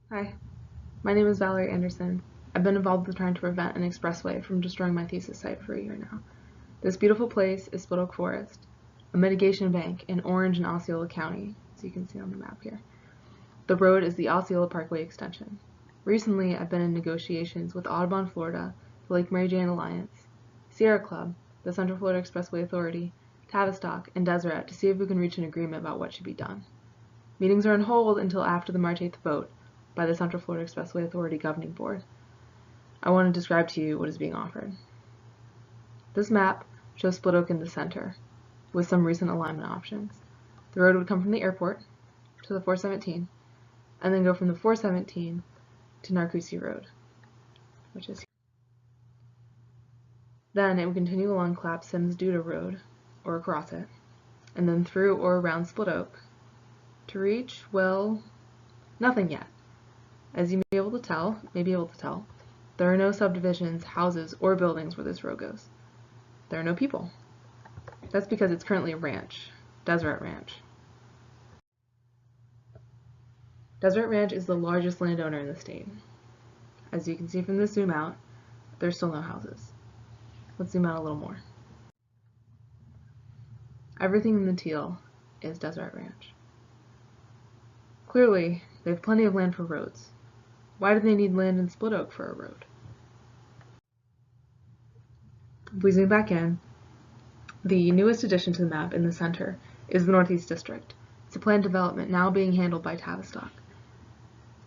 Hi, my name is Valerie Anderson. I've been involved with trying to prevent an expressway from destroying my thesis site for a year now. This beautiful place is Split Oak Forest, a mitigation bank in Orange and Osceola County, as you can see on the map here. The road is the Osceola Parkway extension. Recently, I've been in negotiations with Audubon, Florida, the Lake Mary Jane Alliance, Sierra Club, the Central Florida Expressway Authority, Tavistock, and Deseret to see if we can reach an agreement about what should be done. Meetings are on hold until after the March 8th vote by the Central Florida Expressway Authority Governing Board. I want to describe to you what is being offered. This map shows Split Oak in the center, with some recent alignment options. The road would come from the airport to the 417, and then go from the 417 to Narcoossee Road, which is here. Then it would continue along Clapp Sims Duda Road, or across it, and then through or around Split Oak, to reach, well, nothing yet. As you may be able to tell, there are no subdivisions, houses, or buildings where this road goes. There are no people. That's because it's currently a ranch, Deseret Ranch. Deseret Ranch is the largest landowner in the state. As you can see from the zoom out, there's still no houses. Let's zoom out a little more. Everything in the teal is Deseret Ranch. Clearly, they have plenty of land for roads. Why do they need land in Split Oak for a road? If we zoom back in, the newest addition to the map in the center is the Northeast District. It's a planned development now being handled by Tavistock.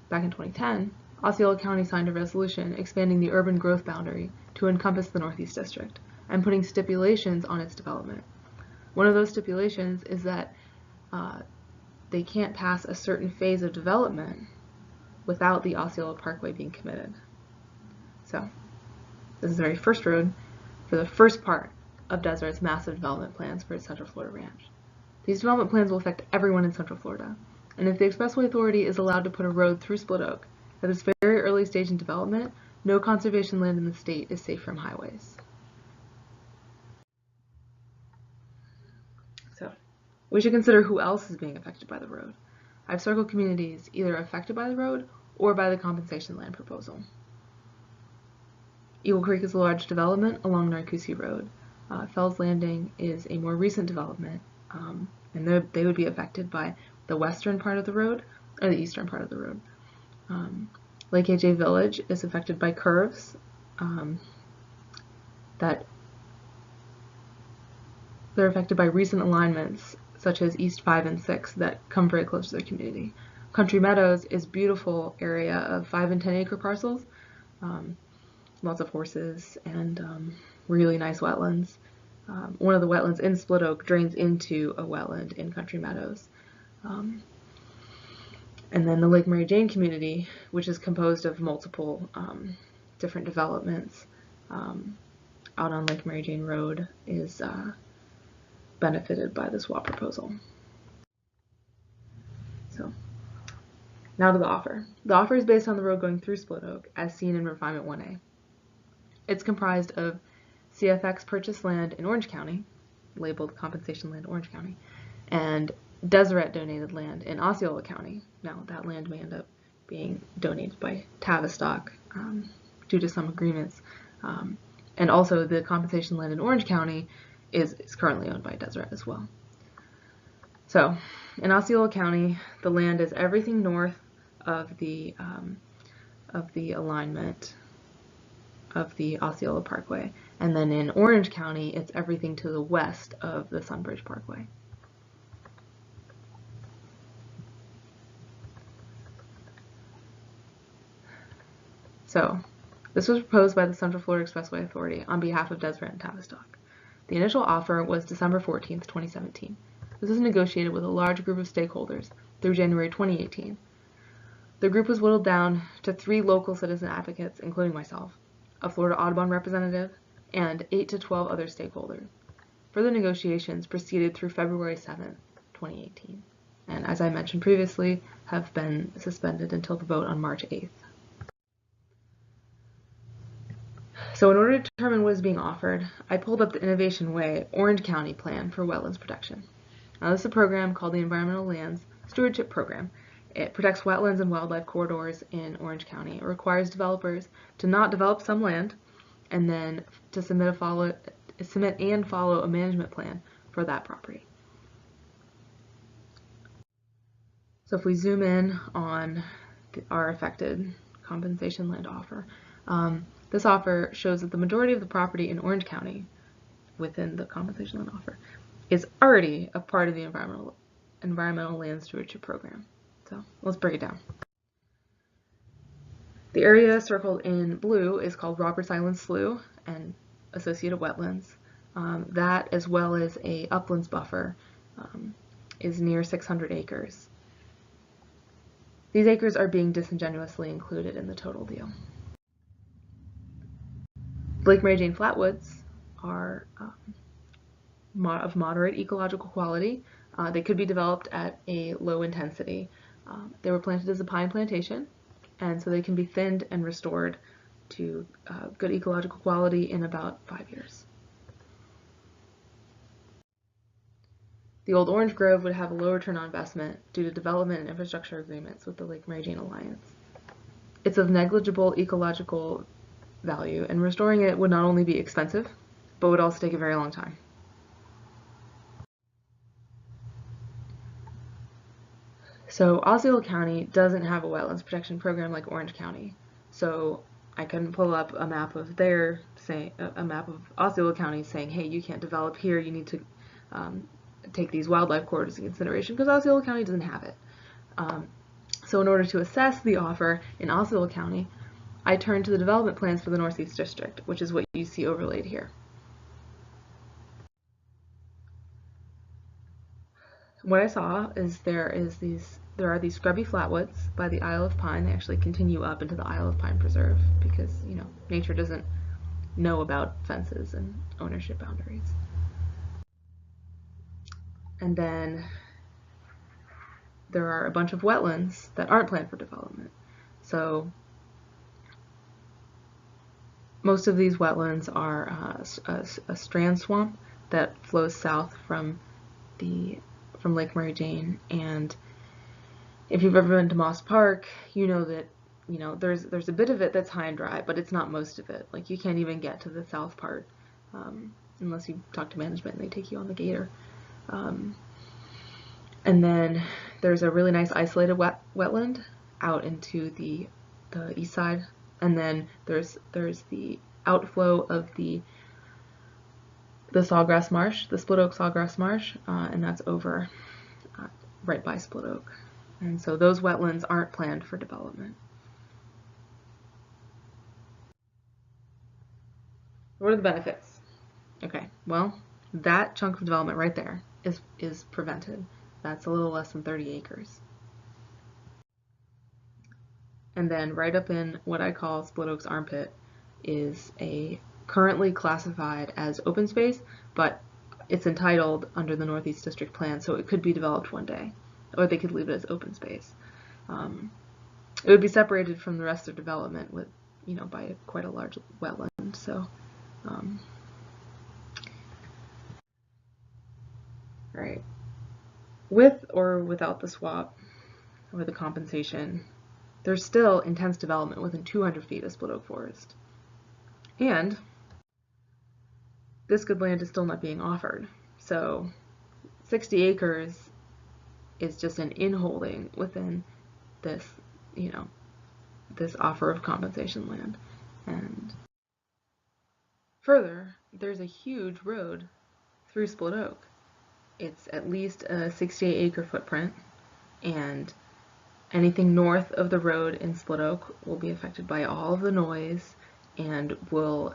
Back in 2010, Osceola County signed a resolution expanding the urban growth boundary to encompass the Northeast District and putting stipulations on its development. One of those stipulations is that they can't pass a certain phase of development without the Osceola Parkway being committed. So, this is the very first road for the first part of Deseret's massive development plans for its Central Florida ranch. These development plans will affect everyone in Central Florida, and if the Expressway Authority is allowed to put a road through Split Oak at this very early stage in development, no conservation land in the state is safe from highways. So, we should consider who else is being affected by the road. I've circled communities either affected by the road or by the compensation land proposal. Eagle Creek is a large development along Narcoossee Road. Fells Landing is a more recent development, and they would be affected by the western part of the road or the eastern part of the road. Lake AJ Village is affected by curves that they're affected by recent alignments such as East 5 and 6 that come very close to their community. Country Meadows is a beautiful area of 5 and 10 acre parcels, lots of horses and really nice wetlands. One of the wetlands in Split Oak drains into a wetland in Country Meadows. And then the Lake Mary Jane community, which is composed of multiple different developments out on Lake Mary Jane Road, is benefited by the swap proposal. So, now to the offer. The offer is based on the road going through Split Oak, as seen in Refinement 1A. It's comprised of CFX purchased land in Orange County, labeled Compensation Land Orange County, and Deseret donated land in Osceola County. Now, that land may end up being donated by Tavistock due to some agreements. And also, the compensation land in Orange County is currently owned by Deseret as well. So, in Osceola County, the land is everything north of the alignment of the Osceola Parkway, and then in Orange County, it's everything to the west of the Sunbridge Parkway. So, this was proposed by the Central Florida Expressway Authority on behalf of Deseret and Tavistock. The initial offer was December 14th, 2017. This was negotiated with a large group of stakeholders through January 2018. The group was whittled down to 3 local citizen advocates, including myself, a Florida Audubon representative, and 8 to 12 other stakeholders. Further negotiations proceeded through February 7th, 2018, and as I mentioned previously, have been suspended until the vote on March 8th. So in order to determine what is being offered, I pulled up the Innovation Way Orange County Plan for Wetlands Protection. Now this is a program called the Environmental Lands Stewardship Program, It protects wetlands and wildlife corridors in Orange County. It requires developers to not develop some land and then to submit and follow a management plan for that property. So if we zoom in on our affected compensation land offer, this offer shows that the majority of the property in Orange County within the compensation land offer is already a part of the environmental land stewardship program. So let's break it down. The area circled in blue is called Roberts Island Slough and associated wetlands. That, as well as a uplands buffer, is near 600 acres. These acres are being disingenuously included in the total deal. Lake Mary Jane Flatwoods are of moderate ecological quality. They could be developed at a low intensity. They were planted as a pine plantation, and so they can be thinned and restored to good ecological quality in about 5 years. The old orange grove would have a low return on investment due to development and infrastructure agreements with the Lake Mary Jane Alliance. It's of negligible ecological value, and restoring it would not only be expensive, but would also take a very long time. So Osceola County doesn't have a wetlands protection program like Orange County. So I couldn't pull up a map of Osceola County saying, hey, you can't develop here, you need to take these wildlife corridors into consideration, because Osceola County doesn't have it. So in order to assess the offer in Osceola County, I turned to the development plans for the Northeast District, which is what you see overlaid here. What I saw is there are these scrubby flatwoods by the Isle of Pine. They actually continue up into the Isle of Pine Preserve because, you know, nature doesn't know about fences and ownership boundaries. And then there are a bunch of wetlands that aren't planned for development. So most of these wetlands are a strand swamp that flows south from Lake Mary Jane. And if you've ever been to Moss Park, you know that there's a bit of it that's high and dry, but it's not most of it. Like, you can't even get to the south part unless you talk to management and they take you on the gator. And then there's a really nice isolated wetland out into the east side, and then there's the outflow of the sawgrass marsh, the split oak sawgrass marsh, and that's over right by split oak. And so those wetlands aren't planned for development. What are the benefits? Okay, well, that chunk of development right there is prevented. That's a little less than 30 acres. And then right up in what I call Split Oak's armpit is a currently classified as open space, but it's entitled under the Northeast District Plan, so it could be developed one day, or they could leave it as open space. It would be separated from the rest of development with, by quite a large wetland. So, right. With or without the swap or the compensation, there's still intense development within 200 feet of split oak forest. And this good land is still not being offered. So 60 acres is just an in-holding within this, this offer of compensation land. And further, there's a huge road through Split Oak. It's at least a 68-acre footprint, and anything north of the road in Split Oak will be affected by all of the noise and will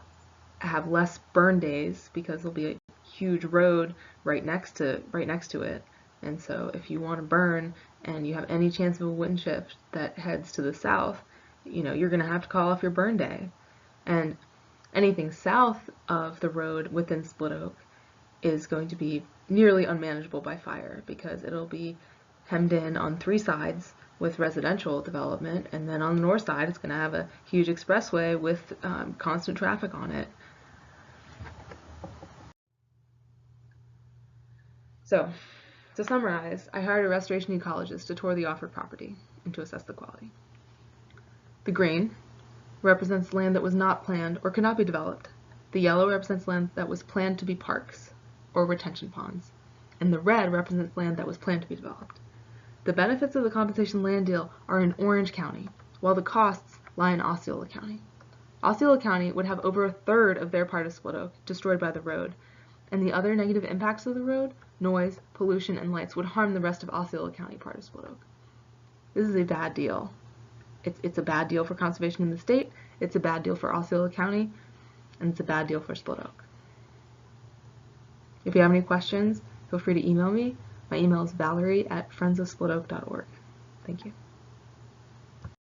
have less burn days because there'll be a huge road right next to it. And so if you want to burn and you have any chance of a wind shift that heads to the south, you're going to have to call off your burn day. And anything south of the road within Split Oak is going to be nearly unmanageable by fire because it'll be hemmed in on 3 sides with residential development, and then on the north side it's going to have a huge expressway with constant traffic on it. So To summarize, I hired a restoration ecologist to tour the offered property and to assess the quality. The green represents land that was not planned or could not be developed. The yellow represents land that was planned to be parks or retention ponds. And the red represents land that was planned to be developed. The benefits of the compensation land deal are in Orange County, while the costs lie in Osceola County. Osceola County would have over a third of their part of Split Oak destroyed by the road, and the other negative impacts of the road, noise, pollution, and lights, would harm the rest of Osceola County part of Split Oak. This is a bad deal. It's a bad deal for conservation in the state, it's a bad deal for Osceola County, and it's a bad deal for Split Oak. If you have any questions, feel free to email me. My email is valerie@friendsofsplitoak.org. Thank you.